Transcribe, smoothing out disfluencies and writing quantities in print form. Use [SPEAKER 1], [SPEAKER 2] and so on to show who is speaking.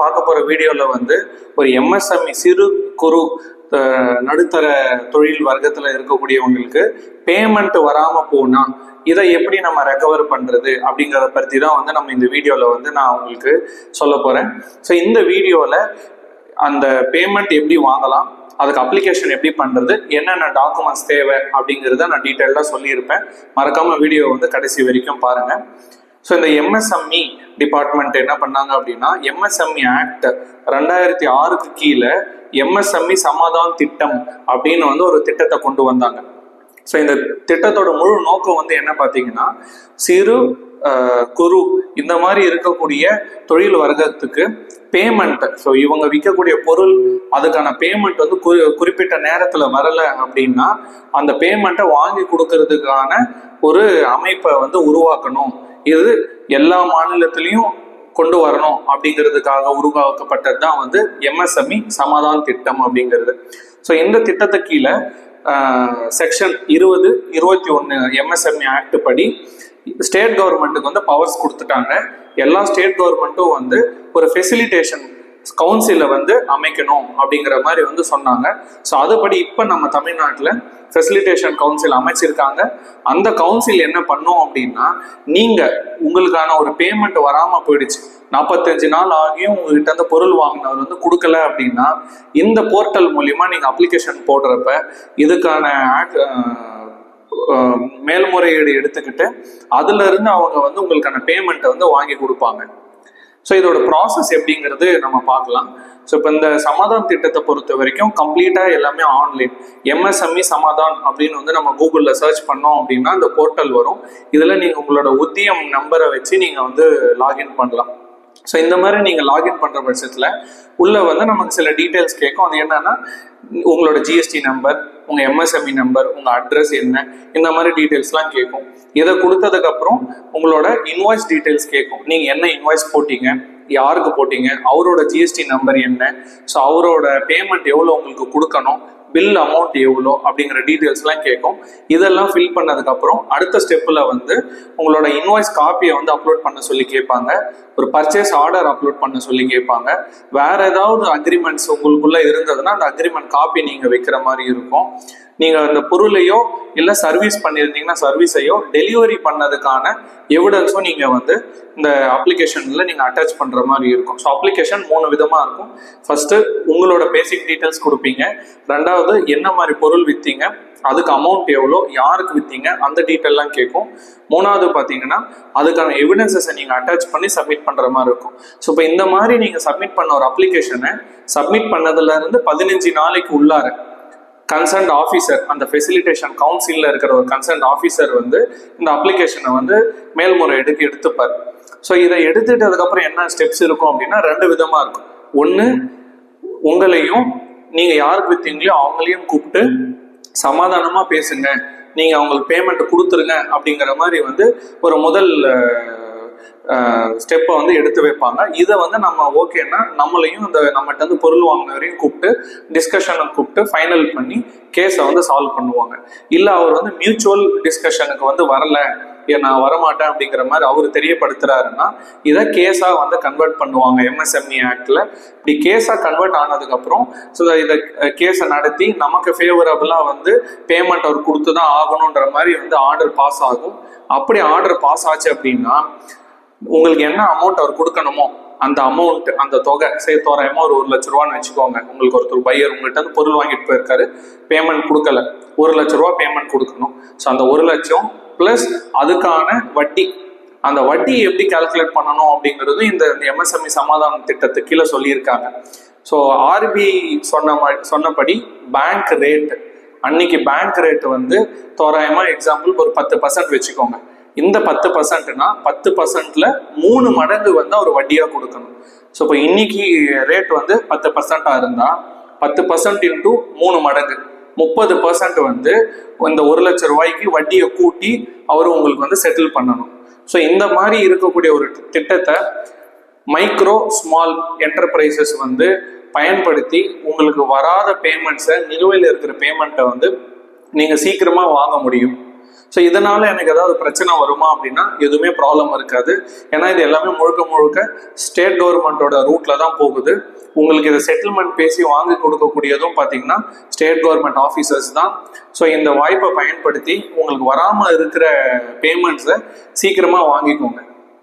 [SPEAKER 1] பார்க்க போகிற வீடியோவில் வந்து ஒரு எம்எஸ்எம்இ சிறு குறு நடுத்தர தொழில் வர்க்கத்தில் இருக்கக்கூடியவங்களுக்கு பேமெண்ட் வராமல் போனால் இதை எப்படி நம்ம ரெக்கவர் பண்ணுறது அப்படிங்கிறத பற்றி தான் வந்து நம்ம இந்த வீடியோவில் வந்து நான் உங்களுக்கு சொல்ல போகிறேன். ஸோ இந்த வீடியோவில் அந்த பேமெண்ட் எப்படி வாங்கலாம், அதுக்கு அப்ளிகேஷன் எப்படி பண்ணுறது, என்னென்ன டாக்குமெண்ட்ஸ் தேவை அப்படிங்கிறத நான் டீட்டெயிலாக சொல்லியிருப்பேன். மறக்காமல் வீடியோ வந்து கடைசி வரைக்கும் பாருங்கள். ஸோ இந்த எம்எஸ்எம்இ டிபார்ட்மெண்ட் என்ன பண்ணாங்க அப்படின்னா, எம்எஸ்எம்இ ஆக்ட் 2006க்கு கீழே எம்எஸ்எம்இ சமாதான் திட்டம் அப்படின்னு வந்து ஒரு திட்டத்தை கொண்டு வந்தாங்க. ஸோ இந்த திட்டத்தோட முழு நோக்கம் வந்து என்ன பார்த்தீங்கன்னா, சிறு குறு இந்த மாதிரி இருக்கக்கூடிய தொழில் வர்க்கத்துக்கு பேமெண்ட், ஸோ இவங்க விற்கக்கூடிய பொருள் அதுக்கான பேமெண்ட் வந்து குறிப்பிட்ட நேரத்தில் வரலை அப்படின்னா அந்த பேமெண்ட்டை வாங்கி கொடுக்கறதுக்கான ஒரு அமைப்பை வந்து உருவாக்கணும். இது எல்லா மாநிலத்திலையும் கொண்டு வரணும் அப்படிங்கிறதுக்காக உருவாக்கப்பட்டது தான் வந்து எம்எஸ்எம்இ சமாதான் திட்டம் அப்படிங்கிறது. ஸோ இந்த திட்டத்தை கீழே செக்ஷன் 2021 எம்எஸ்எம்இ ஆக்ட் படி ஸ்டேட் கவர்மெண்ட்டுக்கு வந்து பவர்ஸ் கொடுத்துட்டாங்க. எல்லா ஸ்டேட் கவர்மெண்ட்டும் வந்து ஒரு ஃபெசிலிட்டேஷன் கவுன்சிலை வந்து அமைக்கணும் அப்படிங்கிற மாதிரி வந்து சொன்னாங்க. ஸோ அதுபடி இப்போ நம்ம தமிழ்நாட்டில் ஃபெசிலிட்டேஷன் கவுன்சில் அமைச்சிருக்காங்க. அந்த கவுன்சில் என்ன பண்ணும் அப்படின்னா, நீங்கள் உங்களுக்கான ஒரு பேமெண்ட் வராமல் போயிடுச்சு, 45 நாள் ஆகியும் உங்ககிட்ட அந்த பொருள் வாங்கினவர் வந்து கொடுக்கல அப்படின்னா இந்த போர்ட்டல் மூலிமா நீங்கள் அப்ளிகேஷன் போடுறப்ப இதுக்கான மேல்முறையீடு எடுத்துக்கிட்டு அதுல இருந்து அவங்க வந்து உங்களுக்கான பேமெண்ட்டை வந்து வாங்கி கொடுப்பாங்க. ஸோ இதோட ப்ராசஸ் எப்படிங்கிறது நம்ம பார்க்கலாம். ஸோ இப்போ இந்த சமாதான் திட்டத்தை பொறுத்த வரைக்கும் கம்ப்ளீட்டாக எல்லாமே ஆன்லைன். எம்எஸ்எம்இ சமாதான் அப்படின்னு வந்து நம்ம கூகுளில் சர்ச் பண்ணோம் அப்படின்னா இந்த போர்ட்டல் வரும். இதில் நீங்கள் உங்களோட உத்தியம் நம்பரை வச்சு நீங்கள் வந்து லாகின் பண்ணலாம். ஸோ இந்த மாதிரி நீங்கள் லாகின் பண்ணுற பட்சத்தில் உள்ளே வந்து நமக்கு சில டீட்டெயில்ஸ் கேட்கும். அது என்னன்னா, உங்களோட ஜிஎஸ்டி நம்பர், உங்கள் எம்எஸ்எம்இ நம்பர், உங்கள் அட்ரஸ் என்ன, இந்த மாதிரி டீட்டெயில்ஸ்லாம் கேட்கும். இதை கொடுத்ததுக்கப்புறம் உங்களோட இன்வாய்ஸ் டீட்டெயில்ஸ் கேட்கும். நீங்கள் என்ன இன்வாய்ஸ் போட்டீங்க, யாருக்கு போட்டீங்க, அவரோட ஜிஎஸ்டி நம்பர் என்ன, ஸோ அவரோட பேமெண்ட் எவ்வளோ உங்களுக்கு கொடுக்கணும், பில் அமௌண்ட் எவ்வளோ அப்படிங்கிற டீட்டெயில்ஸ்லாம் கேட்கும். இதெல்லாம் ஃபில் பண்ணதுக்கப்புறம் அடுத்த ஸ்டெப்பில் வந்து உங்களோட இன்வாய்ஸ் காப்பியை வந்து அப்லோட் பண்ண சொல்லி கேட்பாங்க. ஒரு பர்ச்சேஸ் ஆர்டர் அப்லோட் பண்ண சொல்லி கேட்பாங்க. வேற ஏதாவது அக்ரிமெண்ட்ஸ் உங்களுக்குள்ள இருந்ததுன்னா அந்த அக்ரிமெண்ட் காப்பி நீங்கள் வைக்கிற மாதிரி இருக்கும். நீங்கள் அந்த பொருளையோ இல்லை சர்வீஸ் பண்ணியிருந்தீங்கன்னா சர்வீஸையோ டெலிவரி பண்ணதுக்கான எவிடன்ஸும் நீங்கள் வந்து இந்த அப்ளிகேஷனில் நீங்கள் அட்டாச் பண்ணுற மாதிரி இருக்கும். ஸோ அப்ளிகேஷன் 3 விதமாக இருக்கும். ஃபர்ஸ்ட்டு உங்களோட பேசிக் டீட்டெயில்ஸ் கொடுப்பீங்க. ரெண்டாவது என்ன மாதிரி பொருள் விற்றீங்க, அதுக்கு அமௌண்ட் எவ்வளோ, யாருக்கு விற்றீங்க, அந்த டீட்டெயிலாம் கேட்கும். மூணாவது பார்த்தீங்கன்னா அதுக்கான எவிடன்சஸை நீங்கள் அட்டாச் பண்ணி சப்மிட் பண்ணுற மாதிரி இருக்கும். ஸோ இப்போ இந்த மாதிரி நீங்கள் சப்மிட் பண்ண ஒரு அப்ளிகேஷனை சப்மிட் பண்ணதுலேருந்து 15 நாளைக்கு உள்ளார கன்சர்ன்ட் ஆஃபீஸர், அந்த ஃபெசிலிட்டேஷன் கவுன்சிலில் இருக்கிற ஒரு கன்சர்ன்ட் ஆஃபீஸர் வந்து இந்த அப்ளிகேஷனை வந்து மேல்முறையீடுக்கு எடுத்துப்பார். ஸோ இதை எடுத்துட்டதுக்கப்புறம் என்ன ஸ்டெப்ஸ் இருக்கும் அப்படின்னா 2 விதமாக இருக்கும். ஒன்று, உங்களையும் நீங்கள் யாருக்கு விற்றீங்களோ அவங்களையும் கூப்பிட்டு சமாதானமாக பேசுங்க, நீங்கள் அவங்களுக்கு பேமெண்ட் கொடுத்துருங்க அப்படிங்கிற மாதிரி வந்து ஒரு முதல் ஸ்டெப்பை வந்து எடுத்து வைப்பாங்க. இதை வந்து நம்ம ஓகேன்னா நம்மளையும் இந்த நம்மகிட்ட வந்து பொருள் வாங்கினவரையும் கூப்பிட்டு டிஸ்கஷனுக்கு கூப்பிட்டு ஃபைனல் பண்ணி கேஸை வந்து சால்வ் பண்ணுவாங்க. இல்லை அவர் வந்து மியூச்சுவல் டிஸ்கஷனுக்கு வந்து வரலை, நான் வரமாட்டேன் அப்படிங்கிற மாதிரி அவர் தெரியப்படுத்துறாருன்னா இதை கேஸாக வந்து கன்வெர்ட் பண்ணுவாங்க எம்எஸ்எம்இ ஆக்டில். இப்படி கேஸாக கன்வெர்ட் ஆனதுக்கப்புறம் ஸோ இதை கேஸை நடத்தி நமக்கு ஃபேவரபுளாக வந்து பேமெண்ட் அவர் கொடுத்து தான் ஆகணுன்ற மாதிரி வந்து ஆர்டர் பாஸ் ஆகும். அப்படி ஆர்டர் பாஸ் ஆச்சு அப்படின்னா உங்களுக்கு என்ன அமௌண்ட் அவர் கொடுக்கணுமோ அந்த அமௌண்ட், அந்த தொகை தோராயமாக ஒரு 1 லட்ச ரூபான்னு வச்சுக்கோங்க. உங்களுக்கு ஒருத்தர் பையர் உங்கள்கிட்ட வந்து பொருள் வாங்கிட்டு போயிருக்காரு, பேமெண்ட் கொடுக்கல, 1 லட்ச ரூபா பேமெண்ட் கொடுக்கணும். ஸோ அந்த 1 லட்சம் ப்ளஸ் அதுக்கான வட்டி, அந்த வட்டியை எப்படி கால்குலேட் பண்ணணும் அப்படிங்கிறது இந்த எம்எஸ்எம்இ சமாதான திட்டத்துக்கு கீழே சொல்லியிருக்காங்க. ஸோ ஆர்பிஐ சொன்னபடி பேங்க் ரேட், அன்னைக்கு பேங்க் ரேட்டு வந்து தோராயமாக எக்ஸாம்பிள் ஒரு 10% வச்சுக்கோங்க. இந்த 10%னா 10%ல 3 மடங்கு வந்து அவர் வட்டியாக கொடுக்கணும். ஸோ இப்போ இன்னைக்கு ரேட் வந்து 10%ஆக இருந்தால் 10% இன்டூ 3 மடங்கு 30% வந்து இந்த 1 லட்ச ரூபாய்க்கு வட்டியை கூட்டி அவர் உங்களுக்கு வந்து செட்டில் பண்ணணும். ஸோ இந்த மாதிரி இருக்கக்கூடிய ஒரு திட்டத்தை மைக்ரோ ஸ்மால் என்டர்பிரைசஸ் வந்து பயன்படுத்தி உங்களுக்கு வராத பேமெண்ட்ஸை, நிலுவையில் இருக்கிற பேமெண்ட்டை வந்து நீங்கள் சீக்கிரமாக வாங்க முடியும். ஸோ இதனால எனக்கு ஏதாவது பிரச்சனை வருமா அப்படின்னா எதுவுமே ப்ராப்ளம் இருக்காது. ஏன்னா இது எல்லாமே முழுக்க முழுக்க ஸ்டேட் கவர்மெண்டோட ரூட்ல தான் போகுது. உங்களுக்கு இதை செட்டில்மெண்ட் பேசி வாங்கி கொடுக்கக்கூடியதும் பார்த்தீங்கன்னா ஸ்டேட் கவர்மெண்ட் ஆஃபீஸர்ஸ் தான். ஸோ இந்த வாய்ப்பை பயன்படுத்தி உங்களுக்கு வராமல் இருக்கிற பேமெண்ட்ஸை சீக்கிரமாக வாங்கிக்கோங்க.